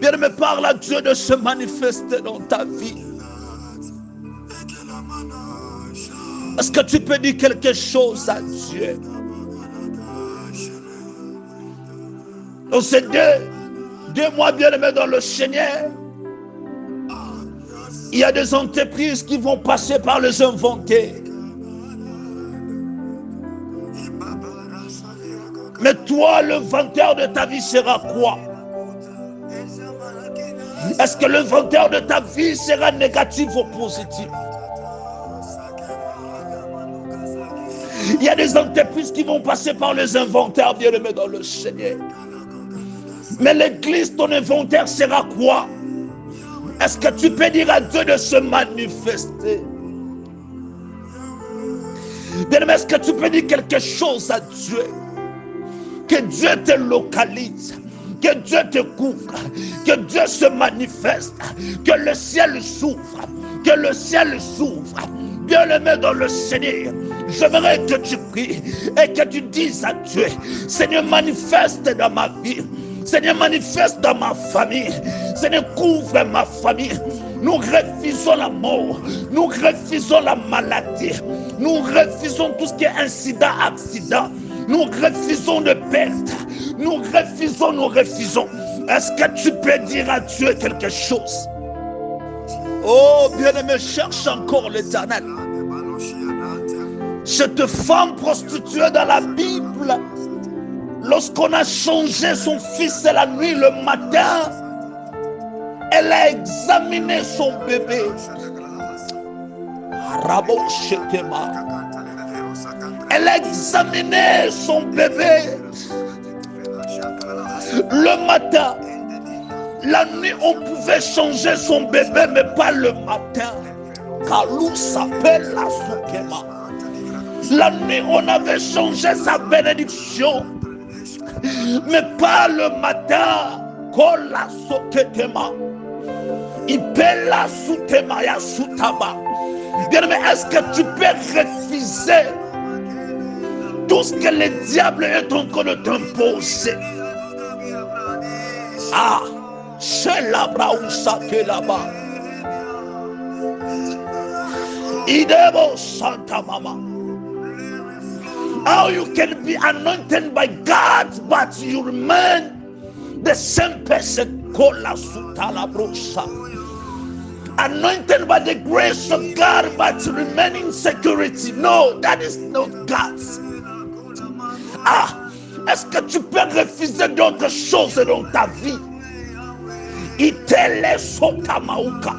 Bien-aimé, parle à Dieu de se manifester dans ta vie. Est-ce que tu peux dire quelque chose à Dieu? Dans ces deux mois, bien-aimé, dans le Seigneur, il y a des entreprises qui vont passer par les inventaires. Mais toi, l'inventaire de ta vie sera quoi? Est-ce que l'inventaire de ta vie sera négatif ou positif? Il y a des entreprises qui vont passer par les inventaires, bien-aimés dans le Seigneur. Mais l'église, ton inventaire sera quoi? Est-ce que tu peux dire à Dieu de se manifester? Bien-aimé, est-ce que tu peux dire quelque chose à Dieu? Que Dieu te localise, que Dieu te couvre, que Dieu se manifeste, que le ciel s'ouvre, que le ciel s'ouvre. Bien-aimé dans le Seigneur, j'aimerais que tu pries et que tu dises à Dieu: Seigneur, manifeste dans ma vie. Seigneur, manifeste dans ma famille. Seigneur, couvre ma famille. Nous refusons la mort. Nous refusons la maladie. Nous refusons tout ce qui est incident, accident. Nous refusons de perte. Nous refusons. Est-ce que tu peux dire à Dieu quelque chose? Oh, bien-aimé, cherche encore l'Éternel. Cette femme prostituée dans la Bible, lorsqu'on a changé son fils la nuit, le matin, elle a examiné son bébé. Elle a examiné son bébé. Le matin, la nuit, on pouvait changer son bébé, mais pas le matin. Kalou s'appelle la soukema. La nuit, on avait changé sa bénédiction, mais pas le matin. Kola soketema. Ipela soutema ya soutaba. Bien, mais est-ce que tu peux refuser tout ce que le diable est en train de t'imposer? Ah, c'est là-bas où ça que là-bas. Idebo Santa Mama. How you can be anointed by God, but you remain the same person. Kola Sutala Brosa. Anointed by the grace of God, but remain in security. No, that is not God. Ah, est-ce que tu peux refuser d'autres choses dans ta vie? Itele Sotamauka.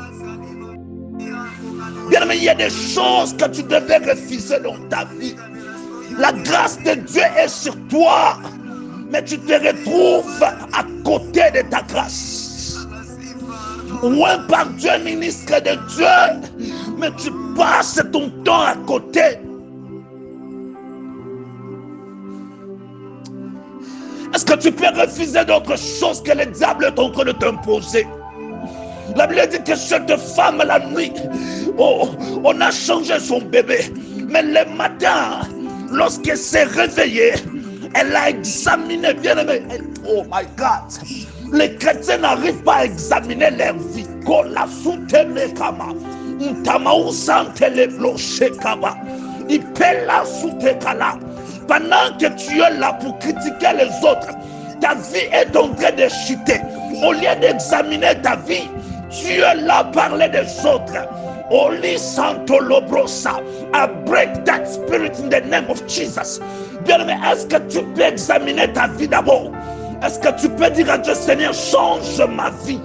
Bien, mais il y a des choses que tu devais refuser dans ta vie. La grâce de Dieu est sur toi, mais tu te retrouves à côté de ta grâce. Loin par Dieu, ministre de Dieu, mais tu passes ton temps à côté. Est-ce que tu peux refuser d'autres choses que le diable est en train de t'imposer? La Bible dit que cette femme la nuit, oh, on a changé son bébé, mais le matin, lorsqu'elle s'est réveillée, elle a examiné, bien aimé. Oh my God, les chrétiens n'arrivent pas à examiner leur vie. Pendant que tu es là pour critiquer les autres, ta vie est en train de chuter. Au lieu d'examiner ta vie, tu es là à parler des autres. Holy Santo Lobrosa, I break that spirit in the name of Jesus. Bien aimé, est-ce que tu peux examiner ta vie d'abord? Est-ce que tu peux dire à Dieu: Seigneur, change ma vie?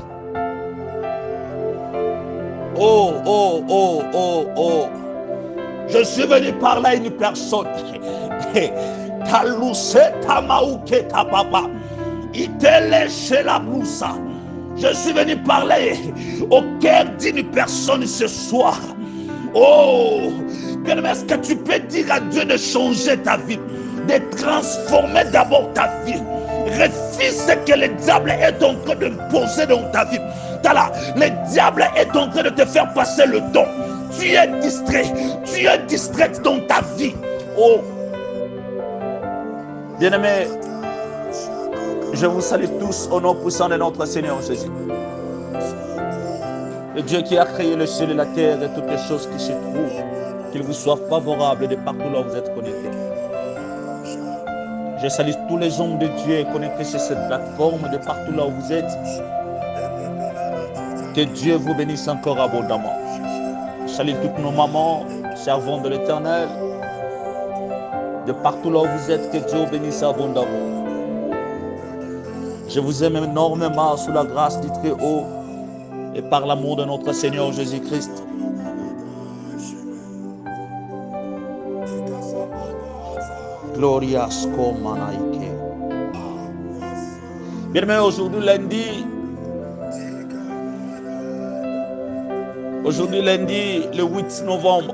Oh, oh, oh, oh, oh. Je suis venu parler à une personne. Je suis venu parler au cœur d'une personne ce soir. Oh, bien, est-ce que tu peux dire à Dieu de changer ta vie, de transformer d'abord ta vie? Refuse ce que le diable est en train de poser dans ta vie. Le diable est en train de te faire passer le temps. Tu es distrait dans ta vie. haut. Bien-aimés, je vous salue tous au nom puissant de notre Seigneur Jésus. Le Dieu qui a créé le ciel et la terre et toutes les choses qui se trouvent, qu'il vous soit favorable de partout là où vous êtes connectés. Je salue tous les hommes de Dieu connectés sur cette plateforme de partout là où vous êtes. Que Dieu vous bénisse encore abondamment. Je salue toutes nos mamans, servantes de l'Éternel. De partout là où vous êtes, que Dieu vous bénisse abondamment. Je vous aime énormément sous la grâce du Très-Haut et par l'amour de notre Seigneur Jésus-Christ. Glorias Komanaike. Bien-aimés, aujourd'hui lundi, le 8 novembre,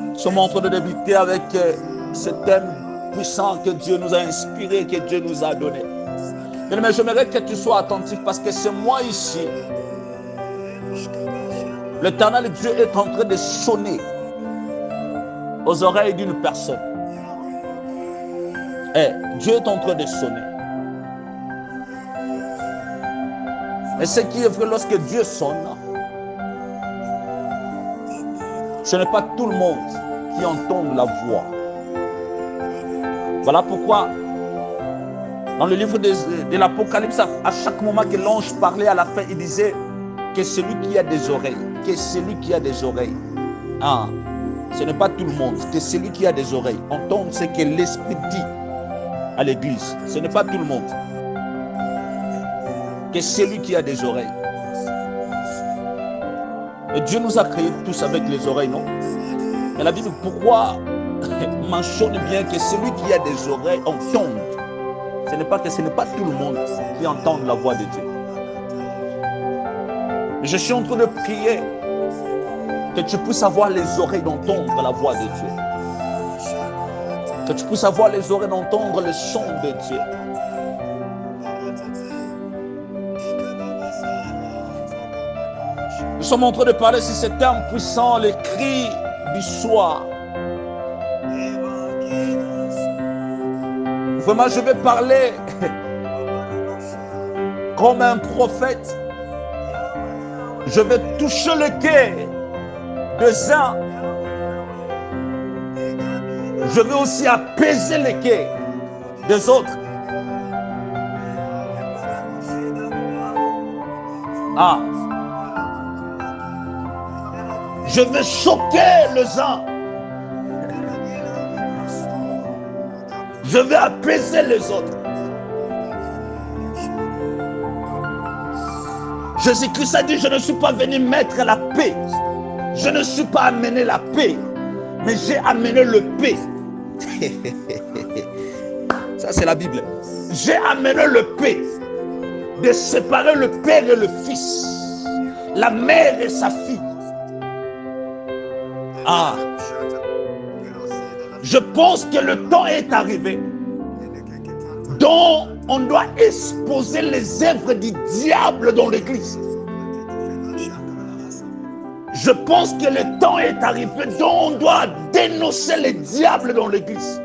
nous sommes en train de débuter avec ce thème puissant que Dieu nous a inspiré, que Dieu nous a donné. Mais j'aimerais que tu sois attentif parce que c'est moi ici. L'Éternel Dieu est en train de sonner aux oreilles d'une personne. Dieu est en train de sonner. Et ce qui est vrai, lorsque Dieu sonne, ce n'est pas tout le monde qui entend la voix. Voilà pourquoi, dans le livre de l'Apocalypse, à chaque moment que l'ange parlait à la fin, il disait que celui qui a des oreilles, que celui qui a des oreilles, ce n'est pas tout le monde, que celui qui a des oreilles entende ce que l'Esprit dit à l'église. Ce n'est pas tout le monde. Que celui qui a des oreilles. Et Dieu nous a créés tous avec les oreilles, non? Mais la Bible, pourquoi mentionne bien que celui qui a des oreilles entende? Ce n'est pas tout le monde qui entend la voix de Dieu. Je suis en train de prier que tu puisses avoir les oreilles d'entendre la voix de Dieu. Que tu puisses avoir les oreilles d'entendre le son de Dieu. Nous sommes en train de parler sur ce terme puissant, les cris du soir. Vraiment, je vais parler comme un prophète. Je vais toucher le cœur des uns. Je vais aussi apaiser le cœur des autres. Je vais choquer les uns. Je vais apaiser les autres. Jésus-Christ a dit, je ne suis pas venu mettre la paix. Je ne suis pas amené la paix, mais j'ai amené le paix. Ça, c'est la Bible. J'ai amené le paix. De séparer le père et le fils, la mère et sa fille. Je pense que le temps est arrivé dont on doit exposer les œuvres du diable dans l'église. Je pense que le temps est arrivé dont on doit dénoncer les diables dans l'église.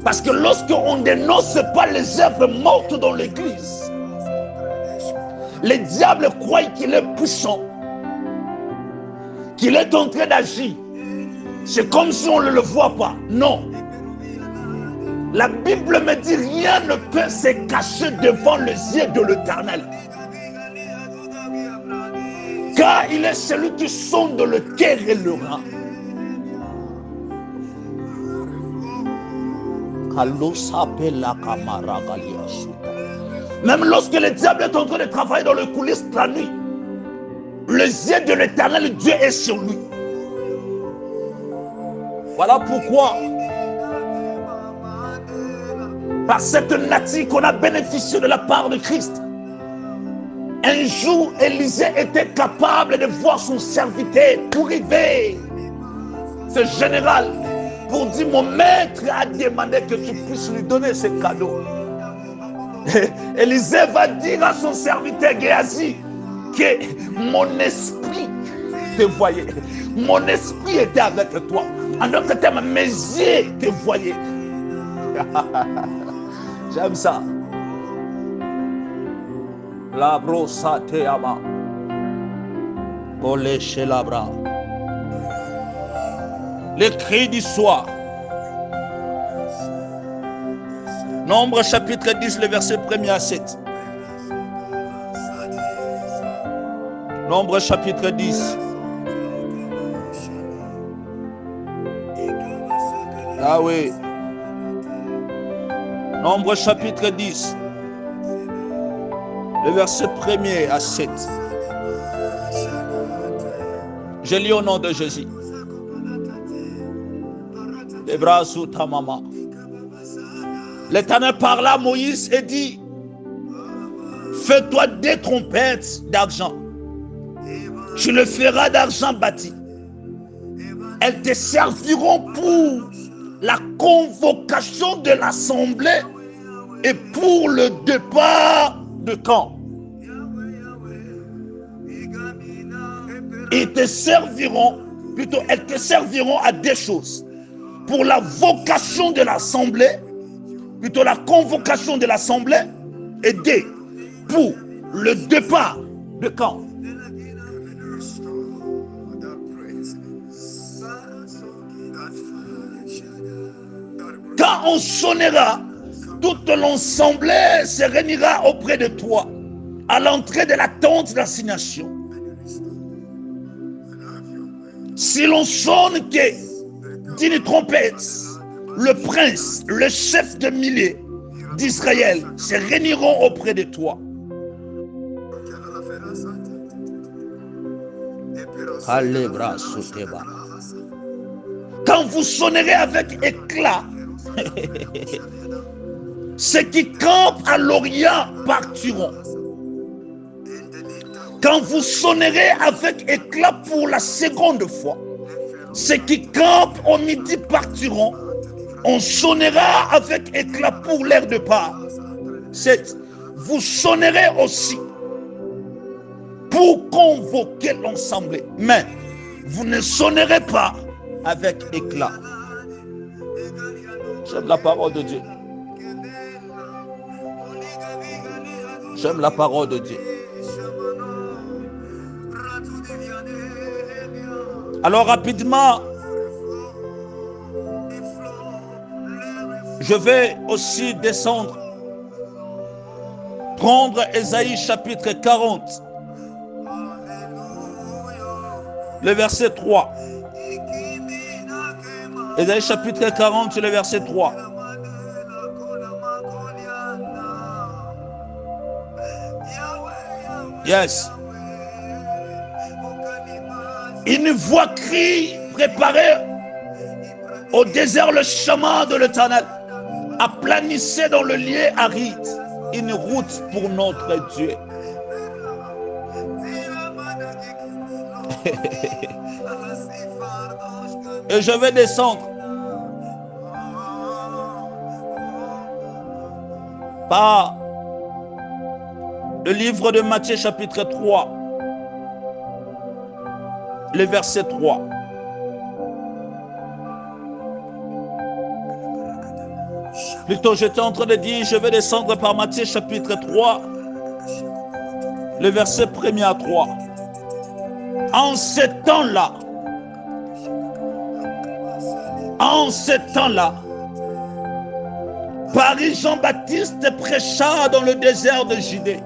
Parce que lorsqu'on ne dénonce pas les œuvres mortes dans l'église, les diables croient qu'il est puissant, qu'il est en train d'agir. C'est comme si on ne le voit pas. Non. La Bible me dit rien ne peut se cacher devant les yeux de l'Éternel. Car il est celui qui sonde le cœur et le rein. Même lorsque le diable est en train de travailler dans le coulisses la nuit, les yeux de l'Éternel Dieu est sur lui. Voilà pourquoi, par cette nature qu'on a bénéficié de la part de Christ, un jour Élisée était capable de voir son serviteur pour arriver, ce général, pour dire, mon maître a demandé que tu puisses lui donner ce cadeau. Élisée va dire à son serviteur Géasi que mon esprit te voyaient. Mon esprit était avec toi. En d'autres termes, mes yeux te voyaient. J'aime ça. La brossa te ama. Olé chez labra. Les cris du soir. Nombre chapitre 10, le verset 1er à 7. Nombre chapitre 10. Ah oui. Nombre chapitre 10. Le verset 1er à 7. Je lis au nom de Jésus. Les bras sous ta maman. L'Éternel parla à Moïse et dit: fais-toi 2 trompettes d'argent. Tu le feras d'argent bâti. Elles te serviront pour la convocation de l'assemblée et pour le départ de camp. Elles te serviront à 2 choses. Pour la vocation de l'assemblée, plutôt la convocation de l'assemblée, et 2, pour le départ de camp. Quand on sonnera, toute l'assemblée se réunira auprès de toi, à l'entrée de la tente d'assignation. Si l'on sonne d'une trompette, le prince, le chef de milliers d'Israël se réuniront auprès de toi. Quand vous sonnerez avec éclat, ceux qui campent à l'Orient partiront. Quand vous sonnerez avec éclat pour la seconde fois, ceux qui campent au midi partiront. On sonnera avec éclat pour leur départ. 7. Vous sonnerez aussi pour convoquer l'assemblée, mais vous ne sonnerez pas avec éclat. J'aime la parole de Dieu. J'aime la parole de Dieu. Alors rapidement, je vais aussi descendre, prendre Ésaïe chapitre 40, le verset 3. Ésaïe chapitre 40, le verset 3. Yes. Une voix crie: préparez au désert le chemin de l'Éternel, aplanissez dans le lieu aride une route pour notre Dieu. Et je vais descendre par le livre de Matthieu chapitre 3, le verset 3. Plutôt, j'étais en train de dire, je vais descendre par Matthieu chapitre 3, le verset 1er à 3. En ce temps-là, Paris Jean-Baptiste prêcha dans le désert de Judée.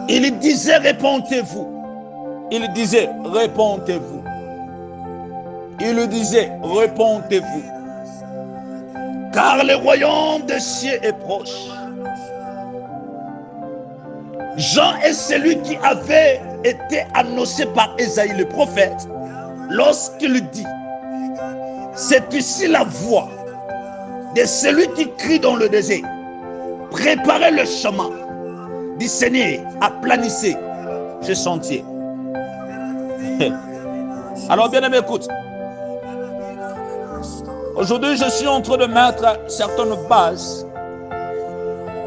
Il disait: répentez-vous. Il disait: répentez-vous. Il disait: répentez-vous. Car le royaume des cieux est proche. Jean est celui qui avait été annoncé par Ésaïe le prophète lorsqu'il dit: c'est ici la voix de celui qui crie dans le désert, préparez le chemin du Seigneur, aplanissez ce sentier. Alors bien aimé, écoute. Aujourd'hui, je suis en train de mettre certaines bases.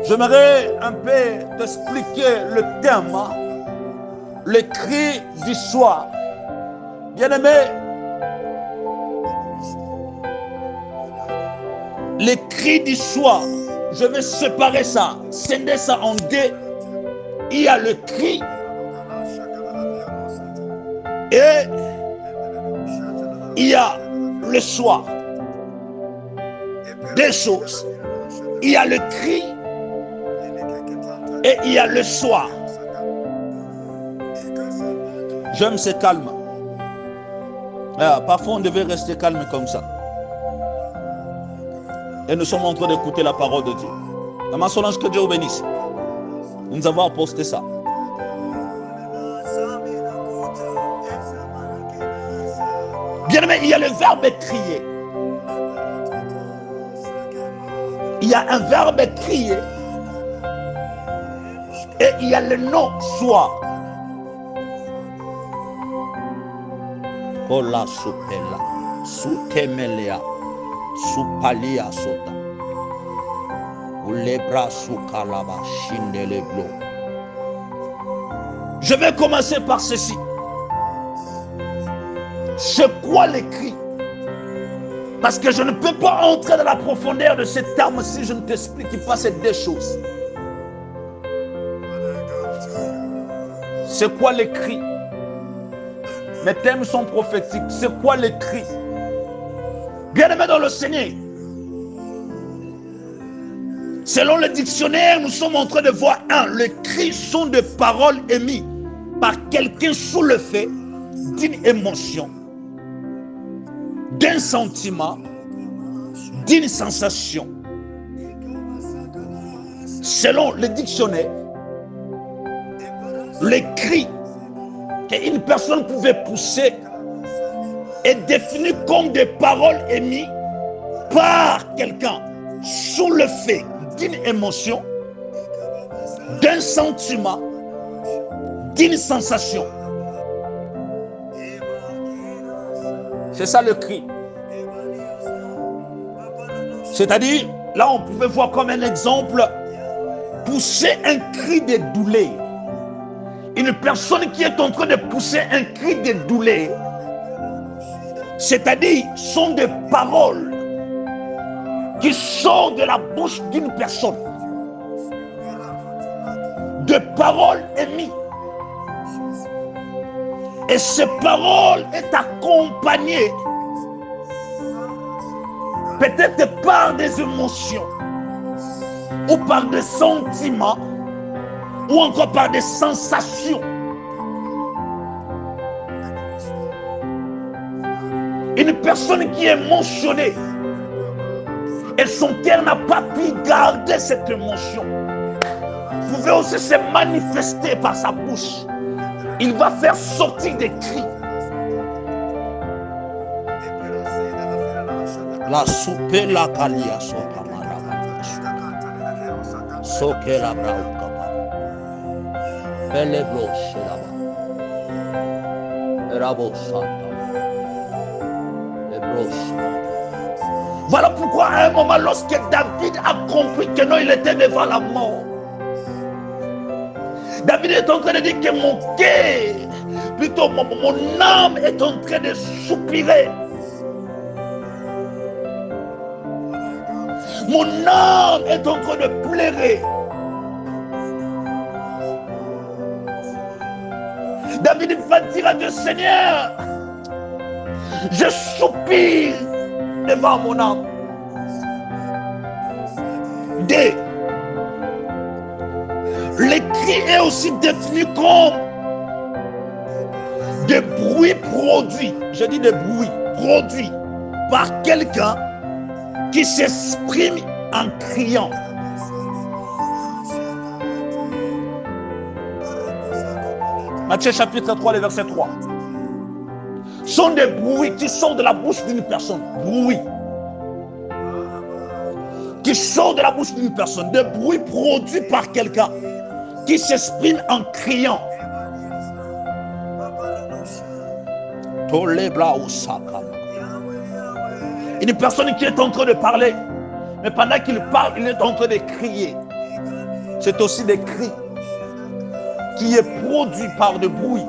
J'aimerais un peu t'expliquer le thème le cri du soir. Bien-aimé, le cri du soir, je vais séparer ça, scinder ça en deux. Il y a le cri et il y a le soir. Deux choses. Il y a le cri et il y a le soir. J'aime ce calme. Parfois on devait rester calme comme ça. Et nous sommes en train d'écouter la parole de Dieu. Maman Solange, que Dieu vous bénisse. Nous avons posté ça. Bien-aimé, il y a le verbe crier. Il y a un verbe crier. Et il y a le nom soir. Kola supela, sutemelia, supalia sota. Ulebra sukalaba shindeleblo. Je vais commencer par ceci. C'est quoi les cris? Parce que je ne peux pas entrer dans la profondeur de ces termes si je ne t'explique pas ces deux choses. C'est quoi les cris? Mes thèmes sont prophétiques. C'est quoi les cris? Bien-aimés dans le Seigneur, selon le dictionnaire, nous sommes en train de voir les cris sont des paroles émises par quelqu'un sous le fait d'une émotion, d'un sentiment, d'une sensation. Selon le dictionnaire, les cris qu'une personne pouvait pousser est défini comme des paroles émises par quelqu'un sous le fait d'une émotion, d'un sentiment, d'une sensation. C'est ça le cri. C'est-à-dire, là on pouvait voir comme un exemple, pousser un cri de douleur. Une personne qui est en train de pousser un cri de douleur, c'est-à-dire, sont des paroles qui sortent de la bouche d'une personne, de paroles émises. Et ces paroles sont accompagnées peut-être par des émotions ou par des sentiments ou encore par des sensations. Une personne qui est émotionnée et son cœur n'a pas pu garder cette émotion pouvait aussi se manifester par sa bouche. Il va faire sortir des cris. La soupe la calia soka malaba. Soke la brauka. Pele bloche là-bas. Rabo santa. Le bloche. Voilà pourquoi à un moment, lorsque David a compris que non, il était devant la mort, David est en train de dire que mon cœur, plutôt mon âme est en train de soupirer. Mon âme est en train de pleurer. David va dire à Dieu, Seigneur, je soupire devant mon âme. Le cri est aussi défini comme des bruits produits. Je dis des bruits produits par quelqu'un qui s'exprime en criant. Matthieu chapitre 3, le verset 3. Sont des bruits qui sortent de la bouche d'une personne. Bruits. Qui sortent de la bouche d'une personne. Des bruits produits par quelqu'un qui s'exprime en criant. Une personne qui est en train de parler, mais pendant qu'il parle, il est en train de crier. C'est aussi des cris. qui est produit par le bruit.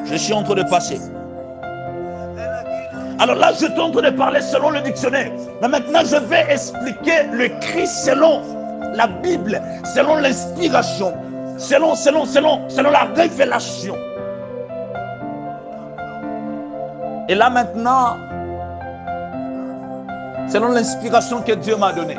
Je suis en train de passer. Alors là, je suis en train de parler selon le dictionnaire. Mais maintenant, je vais expliquer le cri selon la Bible, selon l'inspiration, selon la révélation. Et là maintenant, selon l'inspiration que Dieu m'a donnée.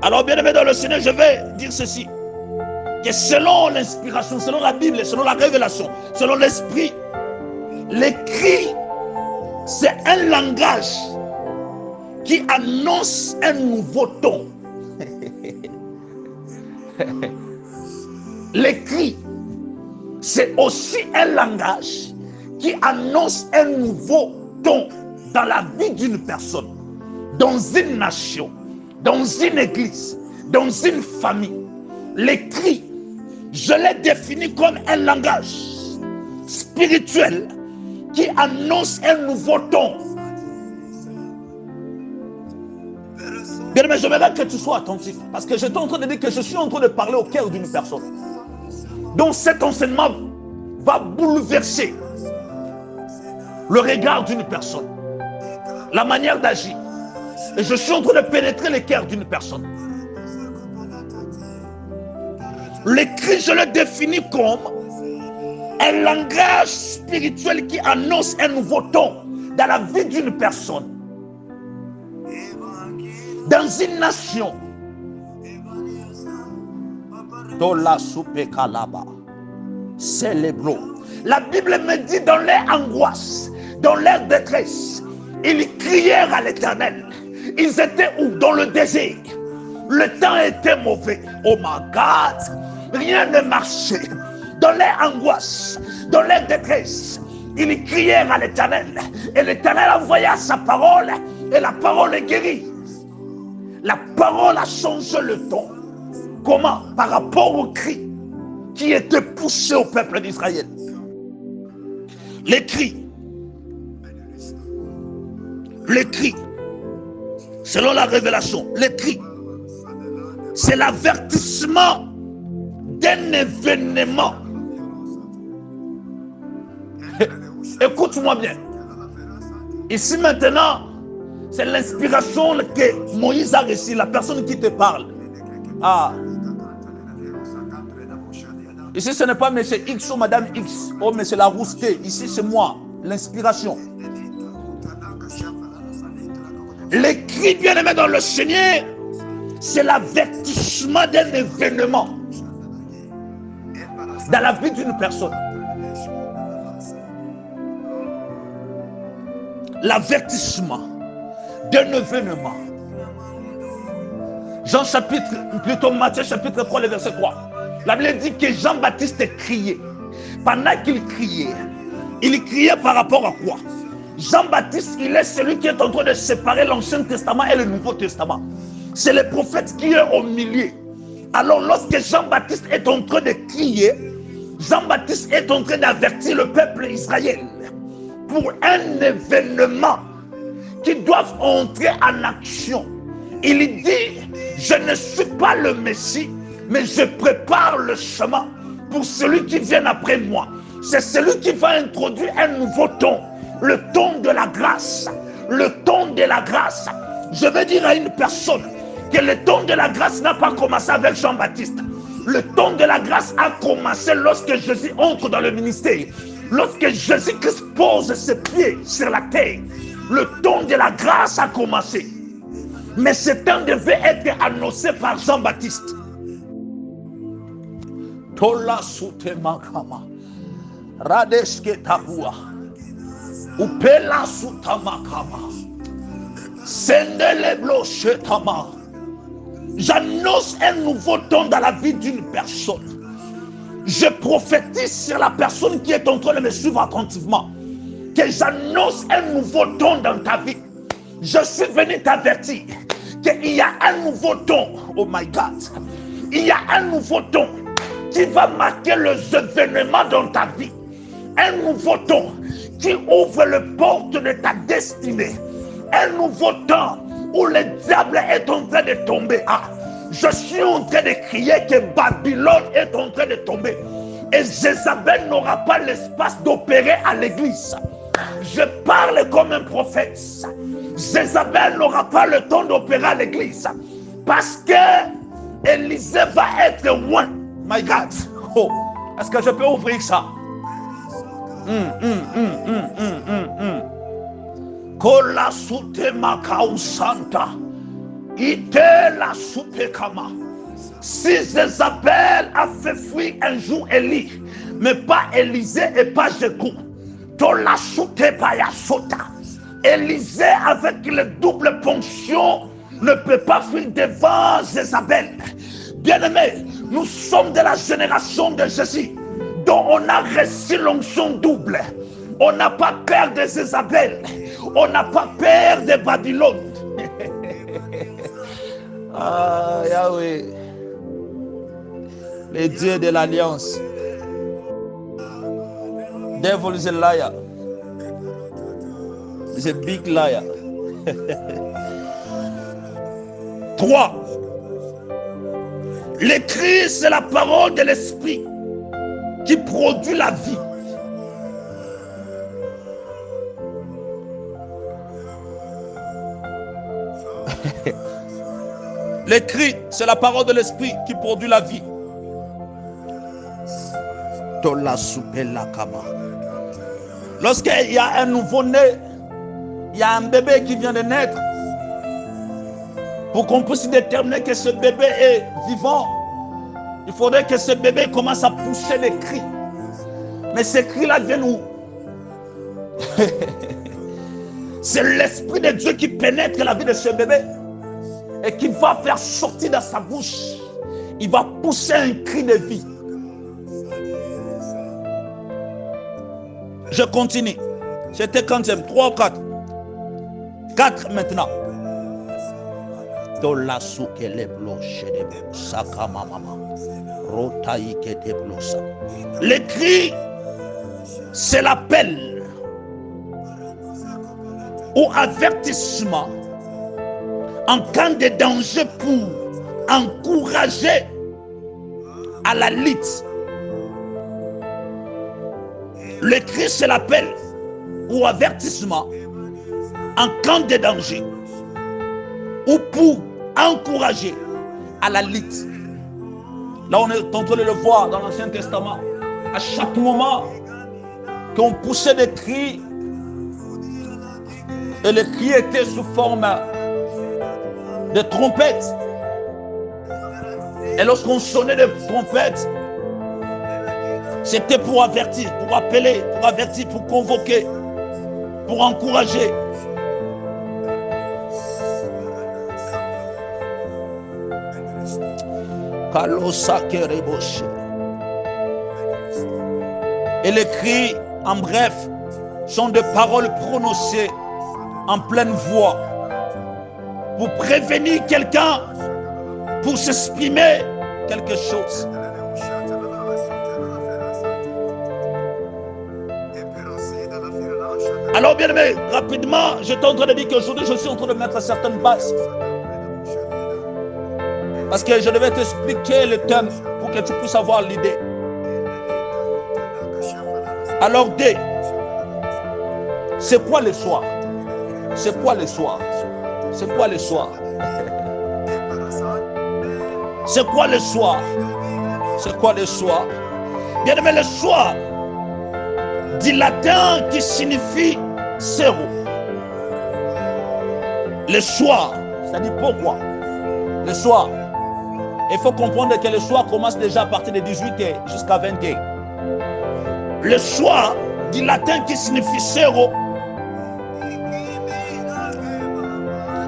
Alors, bien-aimé dans le Seigneur, je vais dire ceci. Que selon l'inspiration, selon la Bible, selon la révélation, selon l'esprit, l'écrit, c'est un langage qui annonce un nouveau ton. L'écrit, c'est aussi un langage qui annonce un nouveau ton dans la vie d'une personne, dans une nation, dans une église, dans une famille. L'écrit, je l'ai défini comme un langage spirituel qui annonce un nouveau ton. Bien, mais j'aimerais que tu sois attentif, parce que je suis en train de dire que je suis en train de parler au cœur d'une personne. Donc cet enseignement va bouleverser le regard d'une personne, la manière d'agir. Et je suis en train de pénétrer le cœur d'une personne. L'écrit, je le définis comme un langage spirituel qui annonce un nouveau ton dans la vie d'une personne, dans une nation. La Bible me dit, dans leur angoisse, dans leur détresse, ils crièrent à l'Éternel. Ils étaient où? Dans le désert. Le temps était mauvais. Oh my God! Rien ne marchait. Dans leur angoisse, dans leur détresse, ils crièrent à l'Éternel. Et l'Éternel envoya sa parole. Et la parole est guérie. La parole a changé le ton. Comment? Par rapport au cri qui était poussé au peuple d'Israël. Les cris, selon la révélation, les cris, c'est l'avertissement d'un événement. Écoute-moi bien. Ici maintenant, c'est l'inspiration que Moïse a reçue, la personne qui te parle. Ah. Ici, ce n'est pas M. X ou Madame X. Oh, mais c'est la rousseté. Ici, c'est moi, l'inspiration. Les cris bien-aimés dans le Seigneur, c'est l'avertissement d'un événement dans la vie d'une personne. L'avertissement d'un événement. Matthieu chapitre 3, le verset 3. La Bible dit que Jean-Baptiste criait. Pendant qu'il criait par rapport à quoi? Jean-Baptiste, il est celui qui est en train de séparer l'Ancien Testament et le Nouveau Testament. C'est le prophète qui est au milieu. Alors lorsque Jean-Baptiste est en train de crier, Jean-Baptiste est en train d'avertir le peuple Israël pour un événement qui doit entrer en action. Il dit, je ne suis pas le Messie, mais je prépare le chemin pour celui qui vient après moi. C'est celui qui va introduire un nouveau ton, le ton de la grâce, le ton de la grâce. Je vais dire à une personne que le ton de la grâce n'a pas commencé avec Jean-Baptiste. Le ton de la grâce a commencé lorsque Jésus entre dans le ministère. Lorsque Jésus-Christ pose ses pieds sur la terre, le ton de la grâce a commencé. Mais ce temps devait être annoncé par Jean-Baptiste. Tola sute makama, radeske tabua, upela suta makama, sendele bloche tama. J'annonce un nouveau ton dans la vie d'une personne. Je prophétise sur la personne qui est en train de me suivre attentivement que j'annonce un nouveau ton dans ta vie. Je suis venu t'avertir qu'il y a un nouveau ton. Oh my God. Il y a un nouveau ton qui va marquer les événements dans ta vie. Un nouveau temps qui ouvre les portes de ta destinée. Un nouveau temps où le diable est en train de tomber. Ah, je suis en train de crier que Babylone est en train de tomber. Et Jézabel n'aura pas l'espace d'opérer à l'église. Je parle comme un prophète. Jézabel n'aura pas le temps d'opérer à l'église. Parce que Élisée va être loin. My God. Oh, est-ce que je peux ouvrir ça? Kola sute makau santa. Ite la soupe kama. Si Jézabel a fait fuir un jour Élie, mais pas Élisée et pas Jéhu, tola sute paya sota. Élisée avec le double ponction ne peut pas fuir devant Jézabel. Bien-aimés, nous sommes de la génération de Jésus, dont on a reçu l'onction double. On n'a pas peur de Jézabel. On n'a pas peur de Babylone. Ah, Yahweh, le Dieu de l'Alliance. Devil is a liar. He's a big liar. 3. L'écrit, c'est la parole de l'Esprit qui produit la vie. L'écrit, c'est la parole de l'Esprit qui produit la vie. Lorsqu'il y a un nouveau-né, il y a un bébé qui vient de naître. Pour qu'on puisse déterminer que ce bébé est vivant, il faudrait que ce bébé commence à pousser les cris. Mais ces cris-là viennent où? C'est l'Esprit de Dieu qui pénètre la vie de ce bébé et qui va faire sortir de sa bouche. Il va pousser un cri de vie. Je continue. C'était quand même 3 ou 4. 4 maintenant. Le cri, c'est l'appel ou avertissement en cas de danger pour encourager à la lutte. Le cri, c'est l'appel ou avertissement en cas de danger ou pour encourager à la lutte. Là, on est en train de le voir dans l'Ancien Testament. À chaque moment qu'on poussait des cris, et les cris étaient sous forme de trompettes. Et lorsqu'on sonnait des trompettes, c'était pour avertir, pour appeler, pour avertir, pour convoquer, pour encourager. Et les cris, en bref, sont des paroles prononcées en pleine voix pour prévenir quelqu'un, pour s'exprimer quelque chose. Alors bien aimé, rapidement, j'étais en train de dire qu'aujourd'hui je suis en train de mettre certaines bases. Parce que je devais t'expliquer le thème pour que tu puisses avoir l'idée. Alors D, c'est quoi le soir? C'est quoi le soir? C'est quoi le soir? C'est quoi le soir? C'est quoi le soir? Bien aimé, le soir, du latin qui signifie zéro. Le soir, c'est-à-dire pourquoi? Le soir. Il faut comprendre que le soir commence déjà à partir de 18h jusqu'à 20h. Le soir, du latin qui signifie zéro.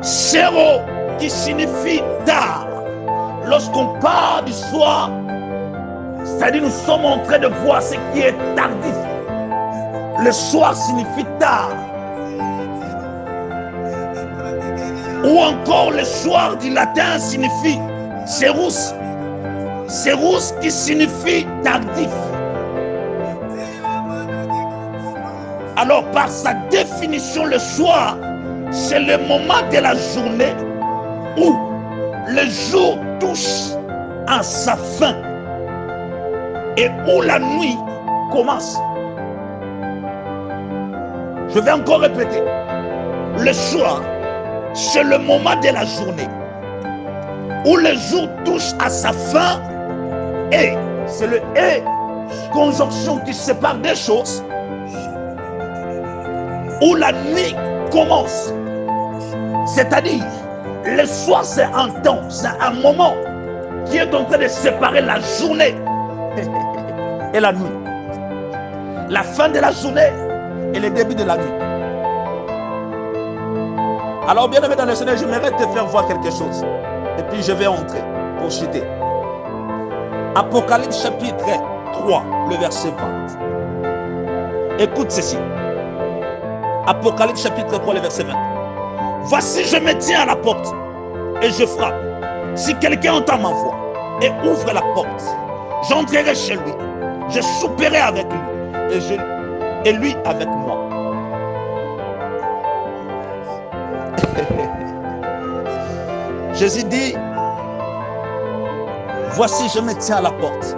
Zéro qui signifie tard. Lorsqu'on parle du soir, c'est-à-dire nous sommes en train de voir ce qui est tardif. Le soir signifie tard. Ou encore le soir du latin signifie serus. Cérus qui signifie tardif. Alors par sa définition, le soir, c'est le moment de la journée où le jour touche à sa fin et où la nuit commence. Je vais encore répéter. Le soir, c'est le moment de la journée où le jour touche à sa fin et c'est le et, conjonction qui sépare des choses, où la nuit commence. C'est-à-dire, le soir c'est un temps, c'est un moment qui est en train de séparer la journée et la nuit. La fin de la journée et le début de la nuit. Alors bien aimé dans le Seigneur, j'aimerais te faire voir quelque chose. Et puis je vais entrer pour citer. Apocalypse chapitre 3, le verset 20. Écoute ceci. Apocalypse chapitre 3, le verset 20. Voici, je me tiens à la porte et je frappe. Si quelqu'un entend ma voix et ouvre la porte, j'entrerai chez lui. Je souperai avec lui et lui avec moi. Jésus dit, voici, je me tiens à la porte.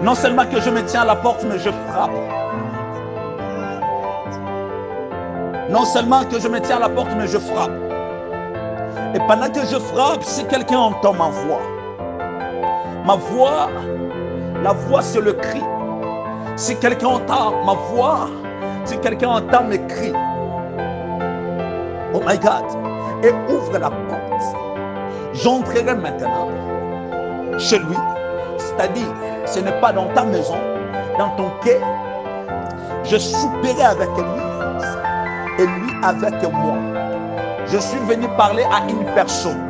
Non seulement que je me tiens à la porte, mais je frappe. Non seulement que je me tiens à la porte, mais je frappe. Et pendant que je frappe, si quelqu'un entend ma voix, la voix c'est le cri. Si quelqu'un entend ma voix, si quelqu'un entend mes cris, oh my God, et ouvre la porte, j'entrerai maintenant chez lui. C'est-à-dire, ce n'est pas dans ta maison, dans ton quai. Je souperai avec lui et lui avec moi. Je suis venu parler à une personne.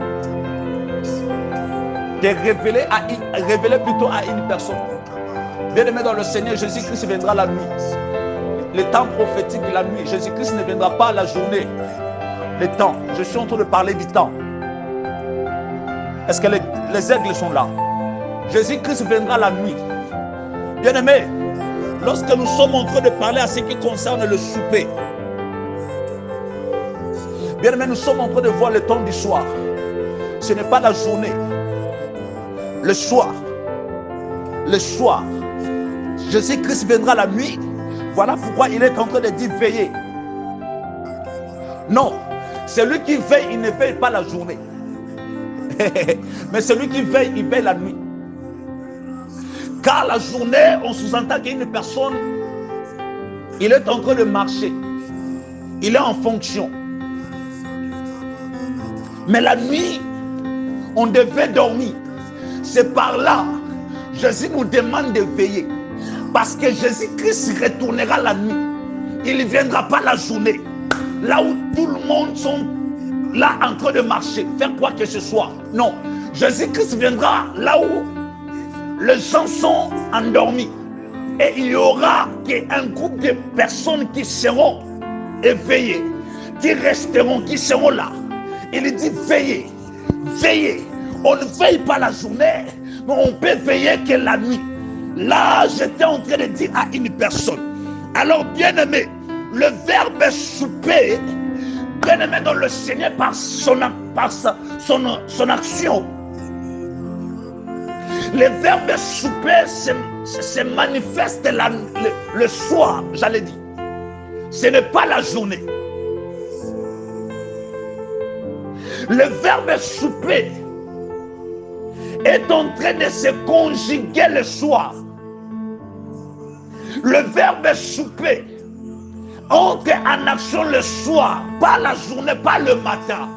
De révéler plutôt à une personne. Bien-aimé dans le Seigneur, Jésus-Christ viendra la nuit. Le temps prophétique de la nuit. Jésus-Christ ne viendra pas la journée. Le temps. Je suis en train de parler du temps. Est-ce que les aigles sont là? Jésus-Christ viendra la nuit. Bien-aimé, lorsque nous sommes en train de parler à ce qui concerne le souper, bien-aimé, nous sommes en train de voir le temps du soir. Ce n'est pas la journée. Le soir. Le soir. Jésus-Christ viendra la nuit. Voilà pourquoi il est en train de dire veiller. Non. Celui qui veille, il ne veille pas la journée. Mais celui qui veille, il veille la nuit. Car la journée, on sous-entend qu'une personne, il est en train de marcher. Il est en fonction. Mais la nuit, on devait dormir. C'est par là, Jésus nous demande de veiller. Parce que Jésus-Christ retournera la nuit. Il ne viendra pas la journée. Là où tout le monde sont là en train de marcher, faire quoi que ce soit. Non, Jésus-Christ viendra là où les gens sont endormis. Et il y aura un groupe de personnes qui seront éveillées, qui resteront, qui seront là. Il dit veillez, veillez. On ne veille pas la journée, mais on peut veiller que la nuit. Là, j'étais en train de dire à une personne. Alors, bien-aimé, le verbe souper, bien-aimé dans le Seigneur par son action. Le verbe souper se manifeste le soir, j'allais dire. Ce n'est pas la journée. Le verbe souper est en train de se conjuguer le soir. Le verbe souper entre en action le soir, pas la journée, pas le matin,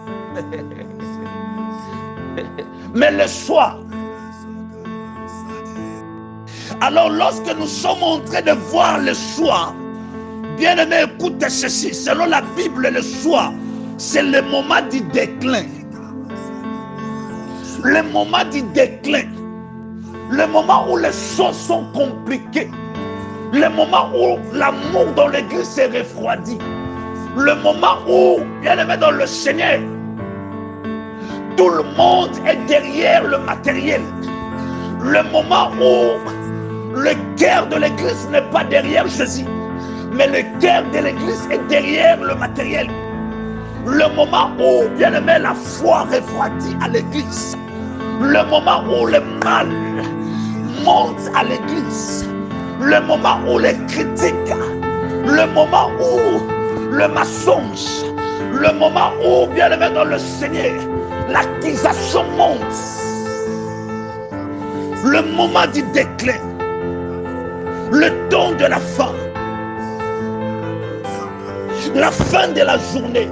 mais le soir. Alors lorsque nous sommes en train de voir le soir, bien aimé, écoutez ceci, selon la Bible, le soir, c'est le moment du déclin. Le moment du déclin. Le moment où les choses sont compliquées. Le moment où l'amour dans l'église s'est refroidi. Le moment où, bien aimé dans le Seigneur, tout le monde est derrière le matériel. Le moment où le cœur de l'église n'est pas derrière Jésus, mais le cœur de l'église est derrière le matériel. Le moment où, bien aimé, la foi refroidit à l'église. Le moment où le mal monte à l'église. Le moment où les critiques. Le moment où le mensonge. Le moment où, bien aimé dans le Seigneur, l'accusation monte. Le moment du déclin. Le temps de la fin. La fin de la journée.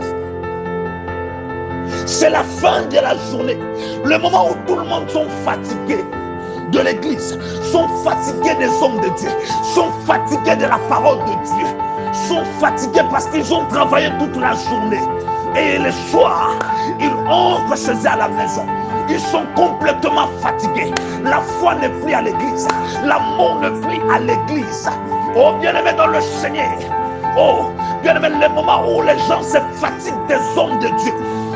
C'est la fin de la journée. Le moment où tout le monde sont fatigués de l'église, sont fatigués des hommes de Dieu, sont fatigués de la parole de Dieu, sont fatigués parce qu'ils ont travaillé toute la journée. Et le soir, ils entrent chez eux à la maison. Ils sont complètement fatigués. La foi n'est plus à l'église. L'amour n'est plus à l'église. Oh, bien-aimé dans le Seigneur. Oh, bien-aimé, le moment où les gens se fatiguent des hommes de Dieu.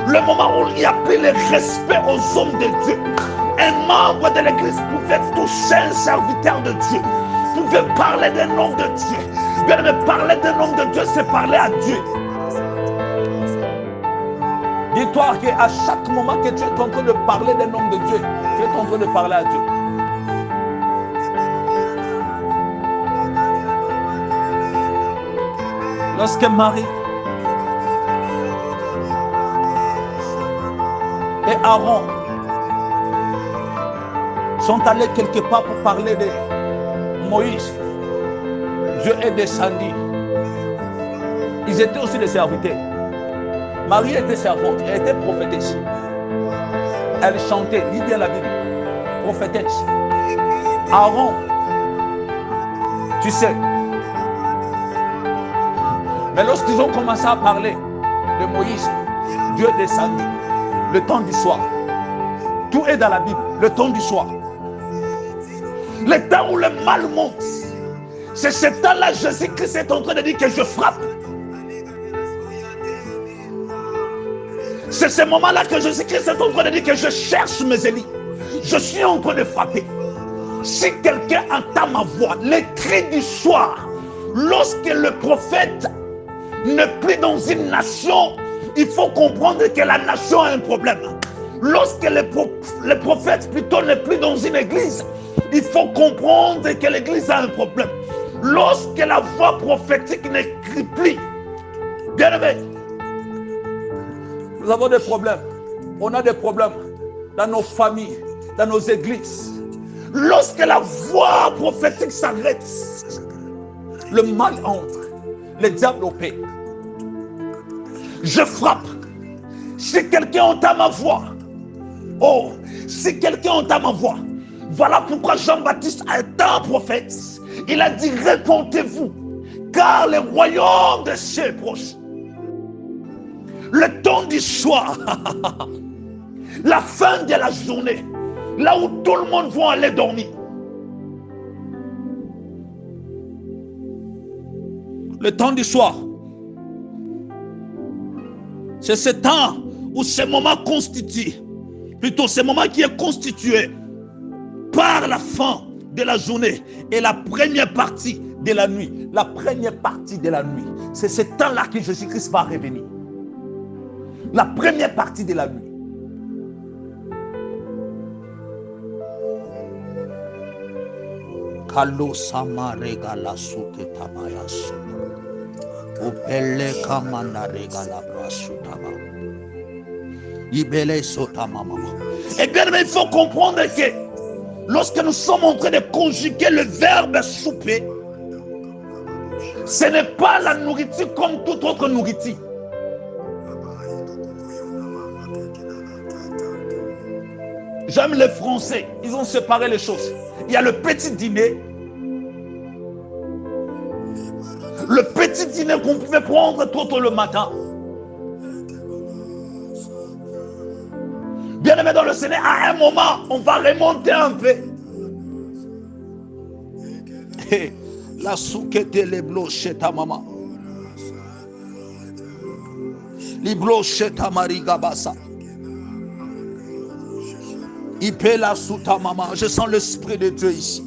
Le moment où il n'y a plus le respect aux hommes de Dieu. Un membre de l'église pouvait toucher un serviteur de Dieu. Pouvait parler d'un homme de Dieu. Bien-aimé, parler d'un homme de Dieu, c'est parler à Dieu. Dis-toi qu'à chaque moment que tu es en train de parler d'un homme de Dieu, tu es en train de parler à Dieu. Lorsque Marie et Aaron sont allés quelque part pour parler de Moïse, Dieu est descendu. Ils étaient aussi des serviteurs. Marie était servante, elle était prophétesse. Elle chantait, lis bien la Bible, prophétesse. Aaron, tu sais. Mais lorsqu'ils ont commencé à parler de Moïse, Dieu est descendu. Le temps du soir. Tout est dans la Bible, le temps du soir. Le temps où le mal monte. C'est ce temps-là, Jésus-Christ est en train de dire que je frappe. C'est ce moment-là que Jésus-Christ est en train de dire que je cherche mes ennemis. Je suis en train de frapper. Si quelqu'un entend ma voix, les cris du soir, lorsque le prophète n'est plus dans une nation, il faut comprendre que la nation a un problème. Lorsque le prophète plutôt n'est plus dans une église, il faut comprendre que l'église a un problème. Lorsque la voix prophétique ne crie plus, bien aimé, nous avons des problèmes. On a des problèmes dans nos familles, dans nos églises. Lorsque la voix prophétique s'arrête, le mal entre, le diable opère. Je frappe. Si quelqu'un entend ma voix, oh, si quelqu'un entend ma voix, voilà pourquoi Jean-Baptiste a été un prophète. Il a dit, répondez-vous, car le royaume des cieux est proche. Le temps du soir, la fin de la journée, là où tout le monde va aller dormir. Le temps du soir, c'est ce temps où ce moment constitue, plutôt ce moment qui est constitué par la fin de la journée et la première partie de la nuit. La première partie de la nuit, c'est ce temps-là que Jésus-Christ va revenir. La première partie de la nuit. Kalo samarega la suke tabayasu. Opele kamana regala brasutaba. Ibele sotamama. Et bien, mais il faut comprendre que lorsque nous sommes en train de conjuguer le verbe souper, ce n'est pas la nourriture comme toute autre nourriture. J'aime les Français, ils ont séparé les choses. Il y a le petit dîner. Le petit dîner qu'on pouvait prendre tôt le matin. Bien aimé dans le Seigneur, à un moment, on va remonter un peu. La souquette les blochets ta maman. Les blochets ta marigabassa. Ipela Suta Mama. Je sens l'Esprit de Dieu ici.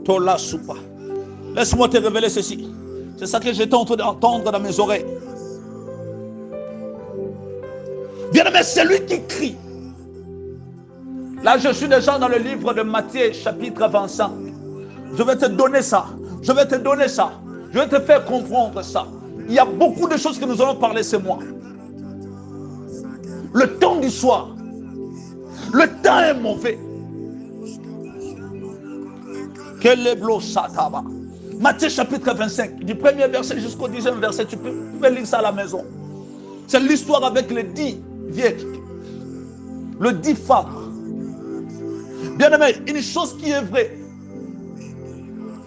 Tola Supa. Laisse-moi te révéler ceci. C'est ça que j'étais en train d'entendre dans mes oreilles. Bien-aimé, c'est lui qui crie. Là, je suis déjà dans le livre de Matthieu, chapitre 25. Je vais te donner ça. Je vais te donner ça. Je vais te faire comprendre ça. Il y a beaucoup de choses que nous allons parler ce mois. Le temps du soir. Le temps est mauvais. Matthieu chapitre 25, du premier verset jusqu'au 10e verset, tu peux lire ça à la maison. C'est l'histoire avec les 10 vierges, les 10 femmes. Bien aimé, une chose qui est vraie,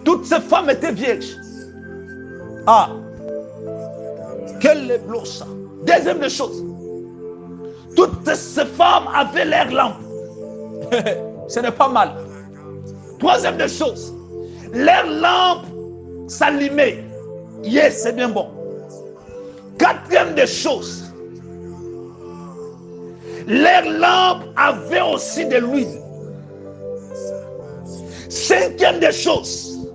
toutes ces femmes étaient vierges. Ah, quelle est ça. Deuxième des choses, toutes ces femmes avaient l'air lampe. Ce n'est pas mal. Troisième des choses, leur lampe s'allumait. Yes, c'est bien bon. Quatrième des choses, leur lampe avait aussi de l'huile. Cinquième des choses,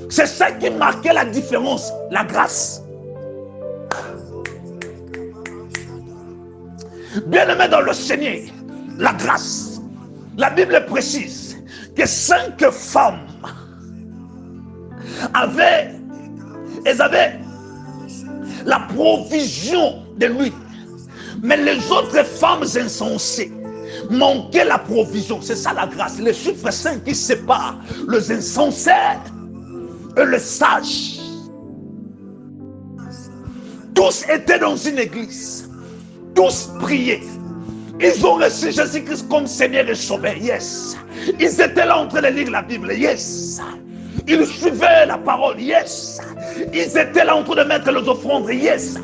c'est ça qui marquait la différence, la grâce. Bien-aimé dans le Seigneur, la grâce. La Bible précise que 5 femmes avaient la provision de l'huile. Mais les autres femmes insensées manquaient la provision. C'est ça la grâce. Le chiffre 5 qui sépare les insensés et les sages. Tous étaient dans une église. Tous priaient. Ils ont reçu Jésus-Christ comme Seigneur et Sauveur. Yes. Ils étaient là en train de lire la Bible. Yes. Ils suivaient la parole. Yes. Ils étaient là en train de mettre les offrandes. Yes.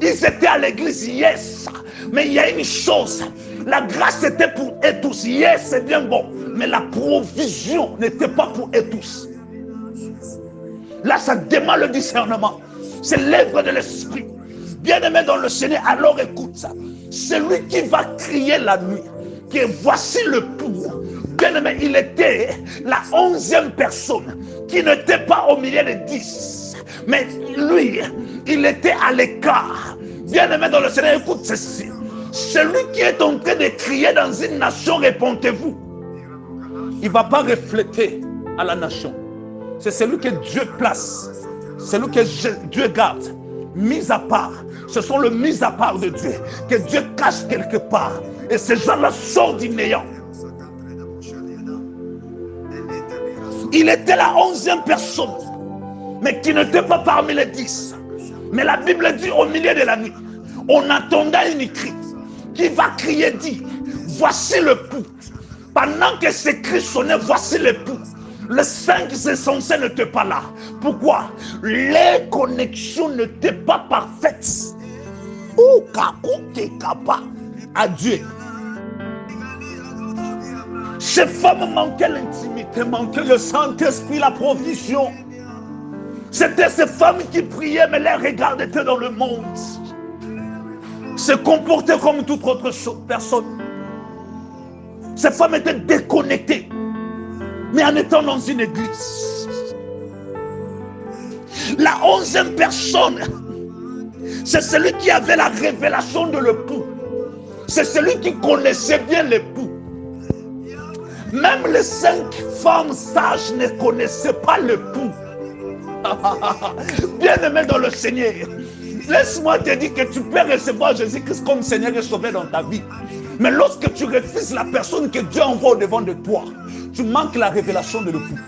Ils étaient à l'église. Yes. Mais il y a une chose. La grâce était pour eux tous. Yes, c'est bien bon. Mais la provision n'était pas pour eux tous. Là, ça demande le discernement. C'est l'œuvre de l'Esprit. Bien-aimé dans le Seigneur, alors écoute ça. C'est lui qui va crier la nuit. Que voici le pou. Bien-aimé, il était la 11e personne qui n'était pas au milieu des 10. Mais lui, il était à l'écart. Bien-aimé dans le Seigneur, écoute ceci. Celui qui est en train de crier dans une nation, répondez-vous. Il ne va pas refléter à la nation. C'est celui que Dieu place. Celui que Dieu garde. Mis à part. Ce sont les mis à part de Dieu. Que Dieu cache quelque part. Et ces gens-là sortent du néant. Il était la 11e personne. Mais qui n'était pas parmi les 10. Mais la Bible dit au milieu de la nuit. On attendait une cri. Qui va crier dit. Voici le pou. Pendant que ces cris sonnaient. Voici le pou. Les 5 insensés n'étaient pas là. Pourquoi? Les connexions n'étaient pas parfaites. Ou à Dieu. Ces femmes manquaient l'intimité, manquaient le Saint-Esprit, la provision. C'était ces femmes qui priaient, mais leurs regards étaient dans le monde. Se comportaient comme toute autre personne. Ces femmes étaient déconnectées. Mais en étant dans une église. La 11e personne, c'est celui qui avait la révélation de l'époux. C'est celui qui connaissait bien l'époux. Même les 5 femmes sages ne connaissaient pas l'époux. Bien-aimé dans le Seigneur, laisse-moi te dire que tu peux recevoir Jésus-Christ comme Seigneur et Sauveur dans ta vie. Mais lorsque tu refuses la personne que Dieu envoie au devant de toi, tu manques la révélation de l'époux.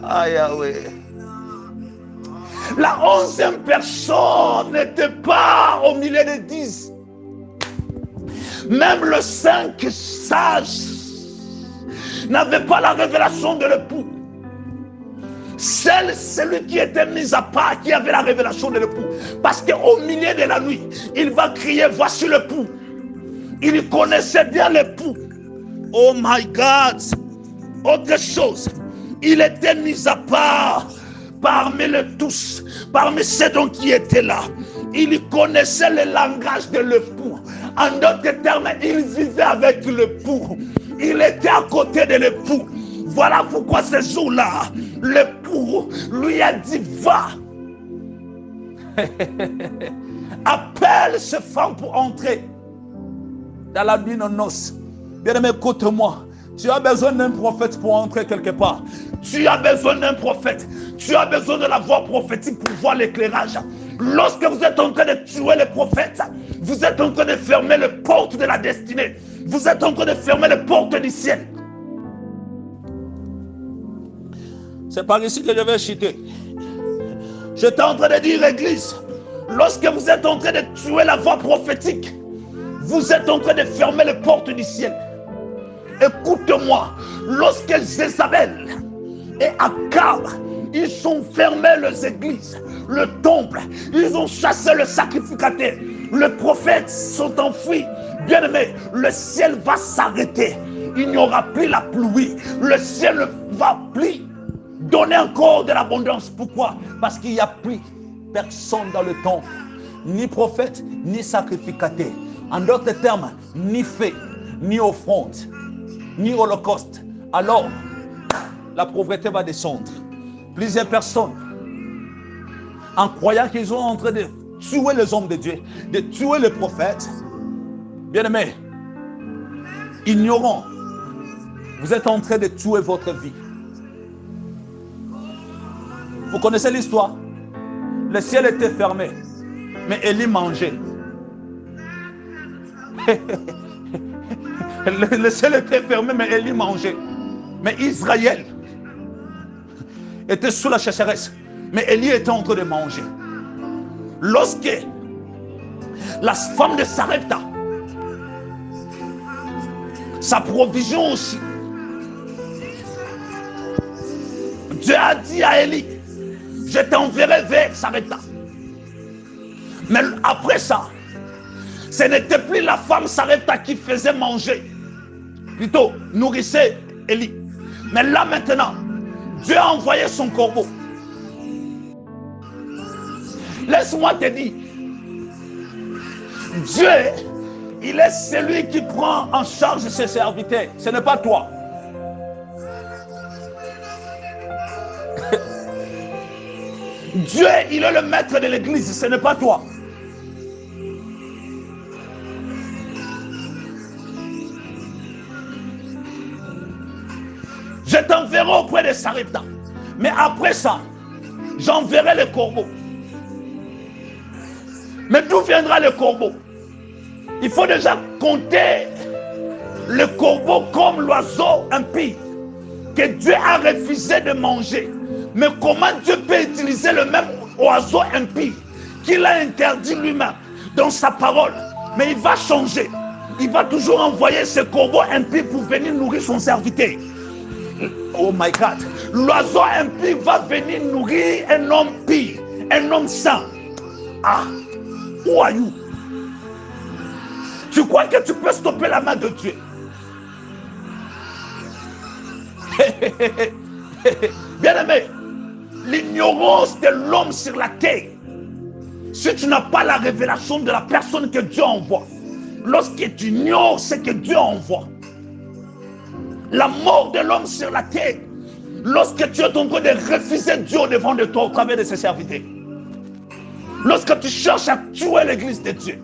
Ah Yahweh. La 11e personne n'était pas au milieu des 10. Même les 5 sages n'avaient pas la révélation de l'époux. Seul celui qui était mis à part qui avait la révélation de l'époux. Parce qu'au milieu de la nuit, il va crier, voici l'époux. Il connaissait bien l'époux. Oh my God. Autre chose, il était mis à part parmi les tous, parmi ceux donc qui étaient là, il connaissait le langage de l'époux. En d'autres termes, il vivait avec l'époux. Il était à côté de l'époux. Voilà pourquoi ce jour-là, l'époux lui a dit, va. Appelle ce femme pour entrer dans la nuit de noces. Bien-aimé, écoute-moi. Tu as besoin d'un prophète pour entrer quelque part. Tu as besoin d'un prophète. Tu as besoin de la voix prophétique pour voir l'éclairage. Lorsque vous êtes en train de tuer les prophètes, vous êtes en train de fermer les portes de la destinée. Vous êtes en train de fermer les portes du ciel. C'est par ici que je vais chuter. J'étais en train de dire, Église, lorsque vous êtes en train de tuer la voix prophétique, vous êtes en train de fermer les portes du ciel. Écoute-moi, lorsque Jézabel et Akab, ils ont fermé les églises, le temple, ils ont chassé le sacrificateur, les prophètes sont enfuis. Bien-aimé, le ciel va s'arrêter. Il n'y aura plus la pluie. Le ciel ne va plus donner encore de l'abondance. Pourquoi? Parce qu'il n'y a plus personne dans le temple, ni prophète, ni sacrificateur. En d'autres termes, ni fée, ni offrande, ni holocauste. Alors, la pauvreté va descendre. Plusieurs personnes, en croyant qu'ils sont en train de tuer les hommes de Dieu, de tuer les prophètes, bien-aimés, ignorants, vous êtes en train de tuer votre vie. Vous connaissez l'histoire? Le ciel était fermé, mais Élie mangeait. Le ciel était fermé, mais Élie mangeait. Mais Israël était sous la sécheresse, mais Élie était en train de manger. Lorsque la femme de Sarepta, sa provision aussi, Dieu a dit à Élie, je t'enverrai vers Sarepta. Mais après ça, ce n'était plus la femme Sarepta qui faisait manger, plutôt nourrissait Élie. Mais là maintenant, Dieu a envoyé son corbeau. Laisse-moi te dire, Dieu, il est celui qui prend en charge ses serviteurs. Ce n'est pas toi. Dieu, il est le maître de l'église, ce n'est pas toi. Je t'enverrai auprès de Sarepta. Mais après ça, j'enverrai le corbeau. Mais d'où viendra le corbeau? Il faut déjà compter le corbeau comme l'oiseau impie que Dieu a refusé de manger. Mais comment Dieu peut utiliser le même oiseau impie qu'il a interdit lui-même dans sa parole? Mais il va changer. Il va toujours envoyer ce corbeau impie pour venir nourrir son serviteur. Oh my God. L'oiseau impie va venir nourrir un homme pire, un homme saint. Ah, who are you? Tu crois que tu peux stopper la main de Dieu? Bien-aimé, l'ignorance de l'homme sur la terre, si tu n'as pas la révélation de la personne que Dieu envoie, lorsque tu ignores ce que Dieu envoie, la mort de l'homme sur la terre, lorsque tu es en train de refuser Dieu au devant de toi au travers de ses serviteurs, lorsque tu cherches à tuer l'église de Dieu,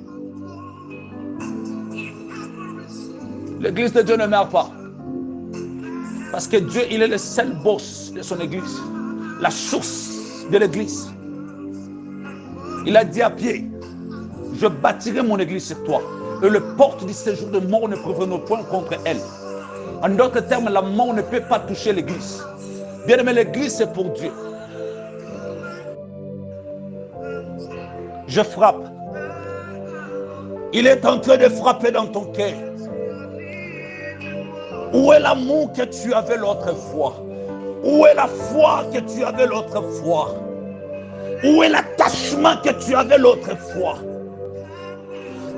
l'église de Dieu ne meurt pas. Parce que Dieu, il est le seul boss de son église, la source de l'église. Il a dit à Pierre, je bâtirai mon église sur toi, et les portes du séjour de mort ne préviendront point contre elle. En d'autres termes, la mort ne peut pas toucher l'église. Bien aimé, l'église c'est pour Dieu. Je frappe. Il est en train de frapper dans ton cœur. Où est l'amour que tu avais l'autre fois? Où est la foi que tu avais l'autre fois? Où est l'attachement que tu avais l'autre fois?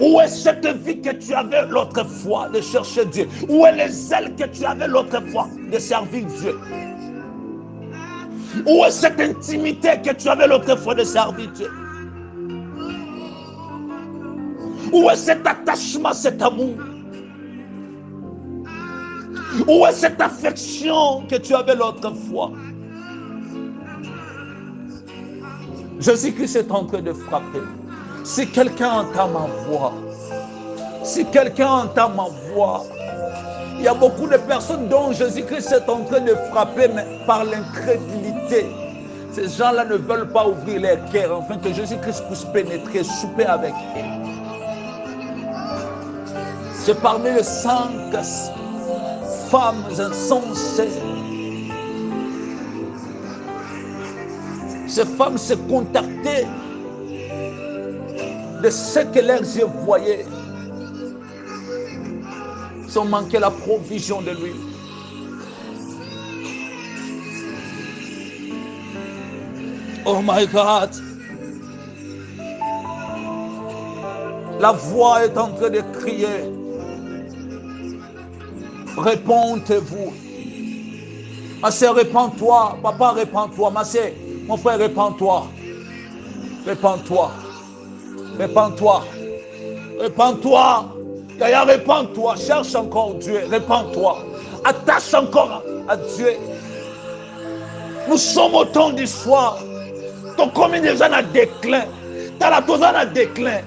Où est cette vie que tu avais l'autre fois de chercher Dieu? Où est les ailes que tu avais l'autre fois de servir Dieu? Où est cette intimité que tu avais l'autre fois de servir Dieu? Où est cet attachement, cet amour? Où est cette affection que tu avais l'autre fois? Jésus-Christ est en train de frapper. Si quelqu'un entend ma voix, si quelqu'un entend ma voix, il y a beaucoup de personnes dont Jésus-Christ est en train de frapper, mais par l'incrédulité. Ces gens-là ne veulent pas ouvrir leur cœur afin que Jésus-Christ puisse pénétrer, souper avec eux. C'est parmi les 5 femmes insensées. Ces femmes se contactaient de ce que leurs yeux voyaient. Ils ont manqué la provision de lui. Oh my God. La voix est en train de crier. Répondez-vous. Ma soeur, répands-toi. Papa, répands-toi. Ma soeur, mon frère, répands-toi. Répands-toi. Répands-toi. Répands-toi. Yaya, répands-toi. Cherche encore Dieu. Répands-toi. Attache encore à Dieu. Nous sommes au temps du soir. Ton commun déjà n'a déclin. T'as la dose à déclin.